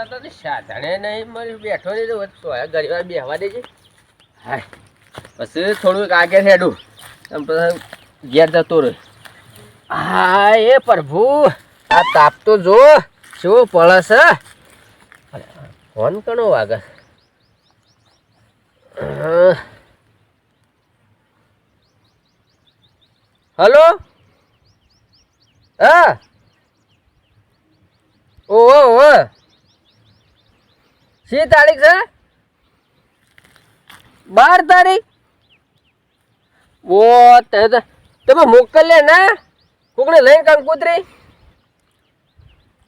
મારા તો સાધણે નહીં મળી બેઠો નહીં તો ગરીબ બેહવા દેજે. હા પછી થોડુંક આગળ હેડું એમ પછી ઘેર જતો રહ્યો. હા એ પ્રભુ આ તાપ તો જો શું પડે છે. ફોન કણો વાગે. હલો હા ઓહો શી તારીખ છે 12 તારીખ. ઓ તમે મોકલે ને કોકને લઈને કંકુતરી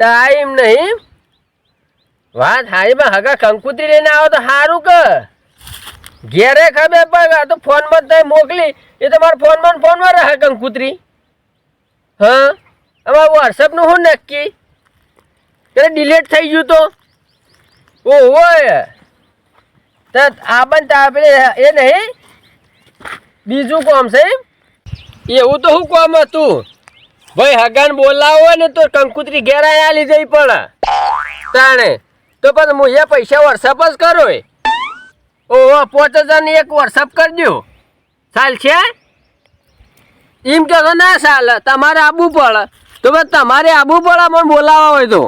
ટાઈમ નહીં. વાત હાઈમાં હગા કંકુતરી લઈને આવો તો સારું કે ઘેરે ખબર પડે. તો ફોનમાં તમે મોકલી એ તમારા ફોનમાં રહે કંકુતરી. હા અમારું વોટ્સઅપનું શું નક્કી ત્યારે ડિલીટ થઈ ગયું તો ઓહો આ બન આપણે એ નહીં બીજું કોમ છે એવું તો શું કોમ હતું ભાઈ હગાન બોલાવો ને તો કંકુતરી ઘેર આયા લીધી પડે તાણે તો પણ હું એ પૈસા વોટ્સઅપ જ કરો. ઓહો 5000 એક વોટ્સઅપ કરજો ચાલશે. એમ કે ના ચાલે તમારે આવવું પડે તો બસ તમારે આવવું પડે મને બોલાવા હોય તો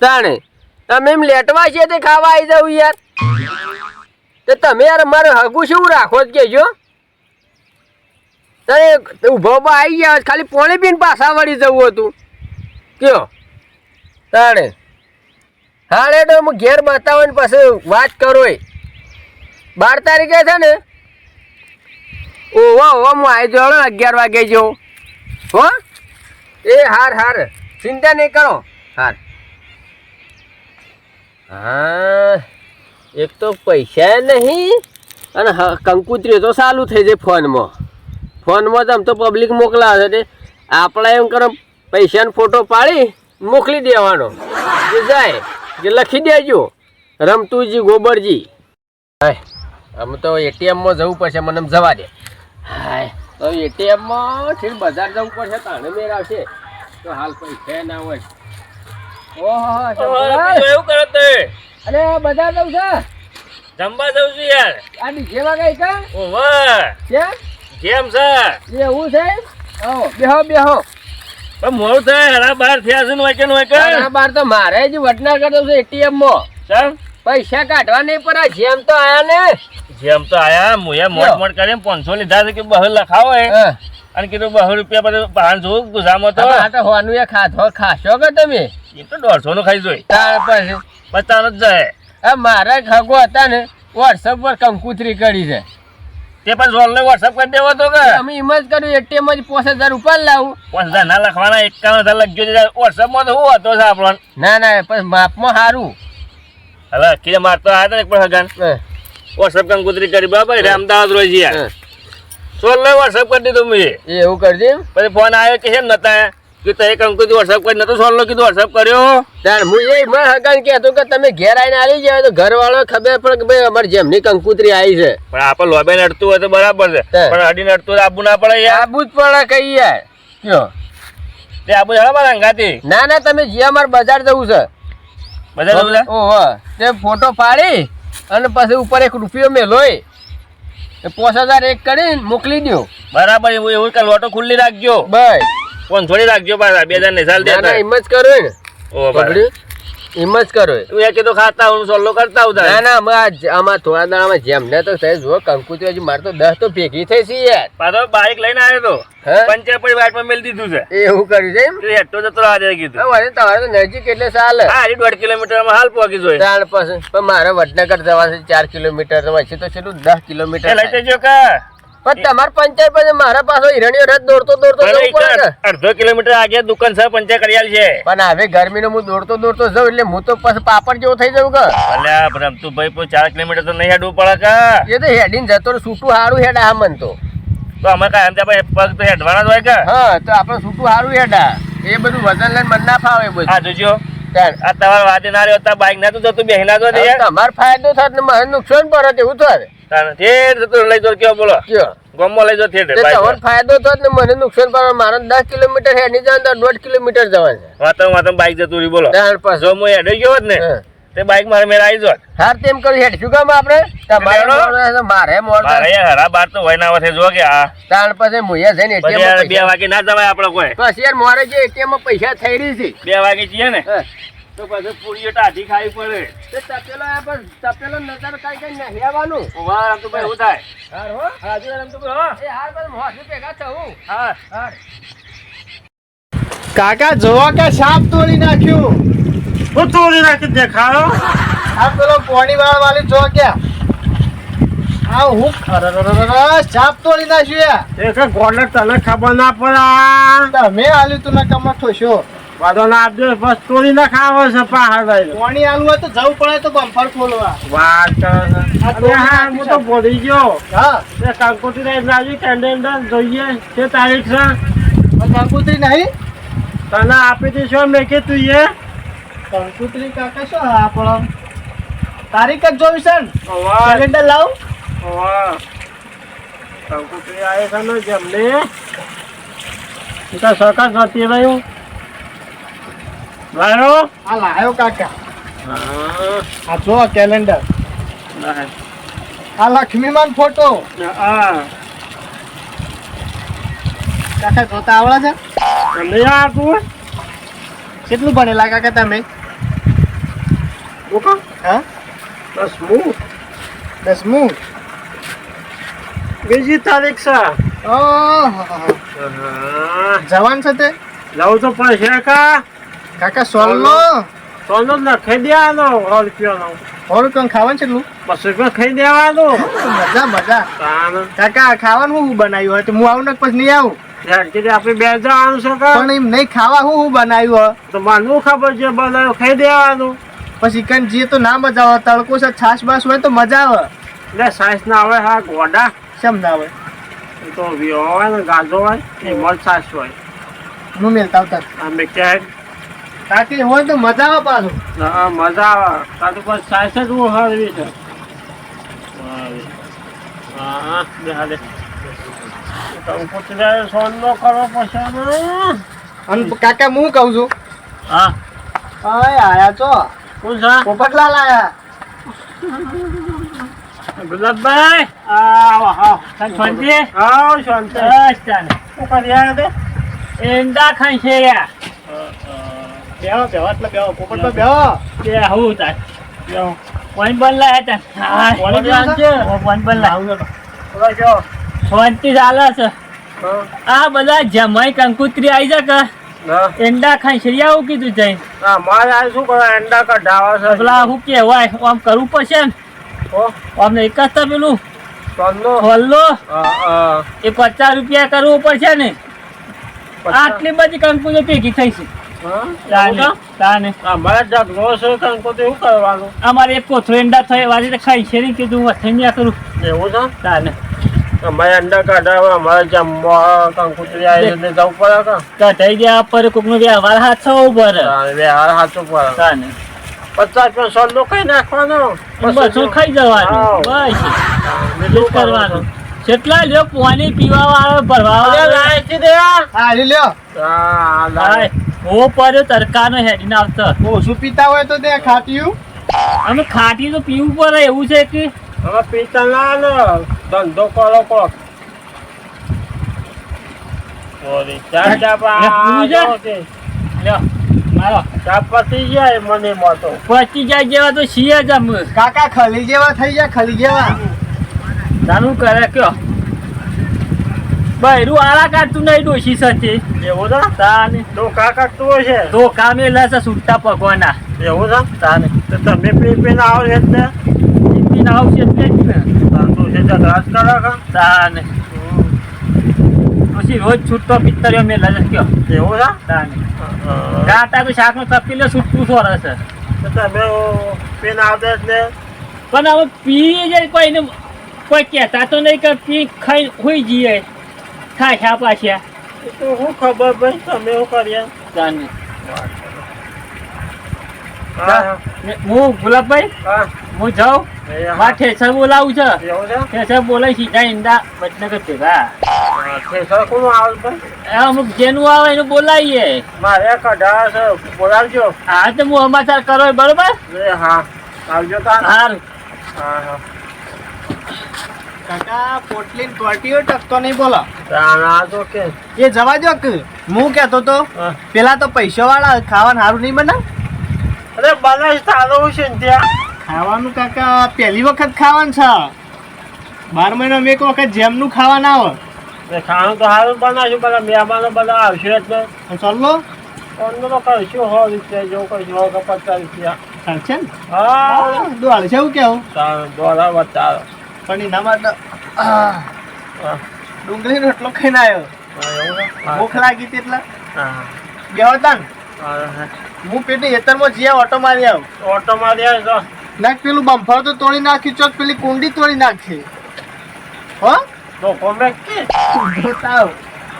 તાણે તમે એમ લેટવા છે તે ખાવા આવી જાવ યાર. તો તમે યાર મારે હગું શું રાખો જ કહેજો. તારે ઊભા ઊભા આવી ગયા ખાલી પોણી પીને પાછા વળી જવું હતું કયો તાણે. હા રે તો હું ઘેર બતાવો ને પછી વાત કરો. 12 તારીખે છે ને ઓહો હું આવી જાઉં 11 વાગે જો હો. એ હાર ચિંતા નહીં કરો. હાર હા એક તો પૈસા નહીં અને કંકુતરી તો ચાલુ થઈ જાય ફોનમાં તો આમ તો પબ્લિક મોકલાવે છે. આપણે એમ કરો પૈસાનો ફોટો પાડી મોકલી દેવાનો જાય કે લખી દેજો રમતુજી ગોબરજી. હા આમ તો એટીએમમાં જવું પડશે મને જવા દે. હા તો એટીએમમાં ઠીક બજાર જવું પડશે તાણે મેળ આવશે તો હાલ પૈસા ના હોય. એવું કરે તે અરે બજાર જવું છે જમવા જઉં છું યાર. આ ડીજે માં ગઈ કા ઓહો ક્યાં કેમ છે એવું છે. બેહો પણ મોડું થાય હરા બાર થયા છે ને હરા બાર તો મારે જ વટના કરતો છે એટીએમ માં ચમ પૈસા કાઢવા નહીં પડે જેમ તો આયા ને જેમ તો આયા મુએ મોટ કરીને 500 લીધા છે કે બહુ લખાવો અને કીધું 200 રૂપિયા બધું 500 ગુજામો તો હોવાનું એ ખાશો કે તમે એ તો 150 નું ખાઈ જોઈ તાર પછી 50 જ જાય. મારા ખગો હતા ને વોટ્સઅપ પર કંકુતરી કરી છે તે પણ રોલ વોટ્સઅપ કરી દેવો તો કે અમે એમ જ કર્યું એટીએમ જ 5000 ઉપર લાવું 5000 ના લખવાના 51000 લખજો વોટ્સઅપ માં તો શું હતો છે આપણો ના પછી માપમાં સારું હવે કીધે મારતો આવ્યા હતા ને પણ હગાન વોટ્સઅપ કંકુતરી કરી બાબા અમદાવાદ રોજ યાર સોલ વોટ્સઅપ કરી દીધું મેં એવું કરજે. પછી ફોન આવ્યો કે કેમ નતા કે તે કંકુતરી વોટ્સઅપ કરી નતો સોલ કીધું વોટ્સઅપ કર્યો તાર હું એ હગાન કહેતો કે તમે ઘેર આવીને આવી જાય તો ઘર વાળો ખબર પડે કે ભાઈ અમારી જેમની કંકુતરી આવી છે. પણ આપણે લોબે નડતું હોય તો બરાબર છે પણ અડી નડતું આબુ ના પડે યાર. આબુ જ પડે કઈ યાર કયો તે આબુ જણા મારા અંગાતી ના તમે જે અમારે બજાર જવું છે બધા જવું છે. ઓહો તે ફોટો પાડી અને પછી ઉપર 1 રૂપિયો મેલોય 5000 એક કરીને મોકલી દો બરાબર. એવું કે લોટો ખુલ્લી રાખજો બસ ફોન થોડી રાખજો પાછા 2000 ને સાલ દે. એમ જ કરો ને ઓ બગડી એમ જ કરો. તું એ કીધું ખાતા હું સોલ્લો કરતા હું ના આમાં થોડા દાડામાં જેમને તો થઈ જો કંકુતરી હજી મારે તો 10 તો ભેગી થઈ છે યાર. પાછો બાઈક લઈને આવ્યો તો પંચર પડી વાટમાં મેલ દીધું છે એવું કર્યું છે એમ હેઠો જતો આજે કીધું તમારે તો નજીક એટલે ચાલે. હા 1.5 કિલોમીટરમાં હાલ પહોંચી જોઈએ ત્યાર પછી પણ મારે વડનગર જવા છે 4 કિલોમીટર પછી તો છેલ્લું 10 કિલોમીટર લઈ જજો કા પણ તમારે પંચર પછી મારા પાછો હિરણીયો રથ દોડતો જવું પડે. 1.5 કિલોમીટર આગળ દુકાન છે પંચર કરિયાલ છે પણ હવે ગરમીનો હું દોડતો જાઉં એટલે હું તો પછી પાપડ જેવો થઈ જાઉં કે અલ્યા રમતુભાઈ 4 કિલોમીટર તો નહીં હેડવું પડે કા એ તો હેડીને જતો છૂટું સારું હેડા હા મન તો અમે કાંઈ પગ તો હેડવાના જ હોય કે હા તો આપણે છૂટું સારું હેડા એ બધું વજન લઈને મને ના ફાવે બધું. હા જોજો આ તમારા વાદે ના રહ્યો હતા બાઈક ના તો જતું બેહીના તો તમારે ફાયદો થાય ને મને નુકસાન પડે એવું થાય તે જતું લઈ દો કયો બોલો કયો ગામમાં લઈ જાઓ થિયેટર તે બાઈક તમને ફાયદો થયો ને મને નુકસાન પડે મારે 10 કિલોમીટર હેડી જવાનું તો 1.5 કિલોમીટર જવાનું છે વાતમ બાઈક જતું રહી બોલો ત્યાર પછી જો હું હેડે ગયો હોત ને તે બાઈક મારે મેળ આવી જોત હાર તેમ કરી હેડ શું કામ આપણે તમારે લેવાનો? મોડું છે, મારે મોડું મારે છે. યાર હરા બાર તો હોય ના હોય જો કે આ ત્યાર પછી મુએ જઈને પછી ATM યાર માં 2 વાગે ના જવાય આપણે કોઈ બસ યાર મારે જે ATM માં પૈસા થઈ રહી છે 2 વાગે જઈએ ને હા. તો પછી પૂરીઓ ટાઢી ખાવી પડે તે તપેલો આ બસ તપેલો નજર કાઈ નહીં હેવાનું વાહ આમ તો ભાઈ એવું થાય હાર હો હા જો આમ તો ભાઈ હો એ હાર બસ મોઢું ભેગા થવું હા હાર કાકા જોવા કે સાપ તોડી નાખ્યું હું તોડી નાખી દેખાડો આ પેલો પોણી વાળી જો ક્યાં આ હું સાપ તોડી નાખ્યું એક ગોળને તને ખબર ના પડે તમે આલ્યું તું ના કમર ઠોશો વાદો ના આપજો બસ તોડી ના ખાવો છે પહાડ ભાઈ પોણી આલવું હોય તો જવું પડે તો બમ્પર ખોલવા વાત કરે હા હું તો ભૂલી ગયો હા એ કંકોત્રી ને લાવી કેન્ડલ જોઈએ તે તારીખ છે કંકુતરી નહીં તને આપી દઈશું મેં કે તું એ કંકુતરી કાકા શું આપણ તારીખ જ જોઈશે ને વાહ કેલેન્ડર લાવ વાહ કંકોત્રી આવે છે ને જમને એ તો સરકાર નથી રહ્યું લાયો આ લાયો કાકા હા આ જો કેલેન્ડર આ લક્ષ્મીમાન ફોટો હા કાકા જોતા આવડે છે તમને આપું કેટલું ભણેલા કાકા તમે ઓકે હા બસ હું 10મું બીજી તારીખ છે ઓહો જવાન છે તે લઉં તો પડશે કા કાકા સોલનો સોનો નખાઈ દેવાનો 100 રૂપિયાનો 100 રૂપિયા ખાવાનું છે એટલું 200 રૂપિયા ખાઈ દેવાનું મજા મજા તાન કાકા ખાવાનું હું બનાવ્યું હોય તો હું આવું ને પછી નહીં આવું ઝાડકી આપણે બે જવાનું છે કા પણ એમ નહીં ખાવા હું બનાવ્યું હોય તો માનવું ખબર છે બનાવ્યું ખાઈ દેવાનું પછી કન જે તો ના મજા આવે તડકો છે છાશ બાસ હોય તો મજા આવે એટલે સાઈઝ ના આવે હા ગોડા શેમ ના આવે એ તો વ્યો હોય ને ગાજો હોય એ મળ સાસ હોય હું મેલતા આવતા અમે ક્યાંય કાકી હોય તો મજા આવે પાછું હા મજા આવે તારું પર સાઈઝ જ હું હરવી છે હા બેહાડે કંકોત્રી સોનો કરો પછી અને કાકા હું કહું છું હા અય આયા છો કોણ છે પોપટલાલ આયા ગુલાબભાઈ આવો આવો શાંતિ આવો શાંતિ શું કરી રહ્યા તે એંડા ખાઈ છે યાર બેહો બેહો એટલે બેહો પોપટલાલ બેહો કે હું તાર બેહો કોણ બોલાય તા હા કોણ બોલાય છે? કોણ બોલાય ઓલા બેહો શાંતિ ચાલે છે આ બધા જમાઈ કંકુત્રી આવી જા કે એંડા ખાઈ છે આવું કીધું જઈ મારે આ શું કરે અંડા કઢાવા પેલા શું કહેવાય આમ કરવું પડશે ને અમને એક જ તો પેલું ખોલ્લો એ 50 રૂપિયા કરવું પડશે ને આટલી બધી કંકુત્રી ભેગી થઈ છે અમારે જગનો છે કંકોત્રી શું કરવાનું અમારે એક કોથળો એંડા થયો વાજી ખાઈ છે ને કીધું હું થઈ કરું એવું છે તાને અમારે અંડા કાઢાવા અમારે જમવા કંકોત્રી આવી એટલે જવું પડે કઢાઈ ગયા પર કોકનો વ્યવહાર હાથ ઉપર વ્યવહાર સાચું પડે તાને 50 રૂપિયા સોલ્લો કઈ નાખવાનો બસો ખાઈ જવાનું બસ એટલું જ કરવાનું કેટલા લ્યો પાણી પીવા વાળો ભરવા વાળો ઓ પર તરકાનો હેડીને આવતો ઓછું પીતા હોય તો તે ખાટીયું અમે ખાટી તો પીવું પડે એવું છે કે હવે પીતા ના લો ધંધો કરો કોક લ્યો મારો પતી જાય મને મોટો પચી જાય જેવા તો છીએ જ અમે કાકા ખલી જેવા થઈ જાય ખલી જેવા જાનું કરે કયો બૈરું આળા કાઢતું નહીં ડોશી સાથે એવું છે તાને તો કાકા તું છે તો કામે લેશે છૂટા પકવાના એવું છે તાને તો તમે પીને આવો છે એટલે પીને આવશે એટલે જ ને તું છે જગરાજ કરો કા તાને પછી રોજ છૂટતો પિત્તરીઓ મેં લજે કયો એવું છે તાને કાંટા તો શાકનો તપીલે છૂટતું સોરે છે તો તમે પીને આવતા એટલે પણ હવે પી જાય કોઈને કોઈ કહેતા તો નહીં કે પી ખાઈ હોઈ જઈએ ખાશા પાછા તો શું ખબર ભાઈ તમે શું કર્યા તાને હા હું ગુલાબભાઈ હા હું જાઉં મારે ઠેસર બોલાવું છે ઠેસર બોલાય સીધા ઈંડા વડનગર ભેગા અમુક જેનું આવે એનું બોલાવીએ મારે કઢા છે બોલાવજો. હા તો હું સમાચાર કરો બરોબર હા આવજો તાર. સારું કાકા પોટલી ને ટોટીઓ ટકતો નહીં બોલો. આ તો કે એ જવા દો કે હું કહેતો તો પેલા તો પૈસા વાળા ખાવાનું સારું નહીં બનાવ. અરે બનાવી સારું છે ને ત્યાં ખાવાનું કાકા પહેલી વખત ખાવાનું છે 12 મહિનામાં એક વખત જેમનું ખાવાનું આવે. ખાવાનું તો સારું બનાવશું બધા મહેમાનો બધા આવશે એટલે ચાલો તો કહીશું 100 રૂપિયા જેવું કહીશું 100 કે 50 રૂપિયા ચાલશે ને. હા દોડ છે એવું કેવું દોરા બતાવો પણ એના માટે ડુંગળીનો રોટલો ખાઈને આવ્યો. ભૂખ લાગી હતી એટલે બેહો તાન. હું પેલી હેતરમાં જ્યાં ઓટો મારી આવ. ઓટો મારી તો નાખ પેલું બમ્ફર તો તોડી નાખ્યું ચોક પેલી કુંડી તોડી નાખી હો કોમે કે બતાવ.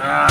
હા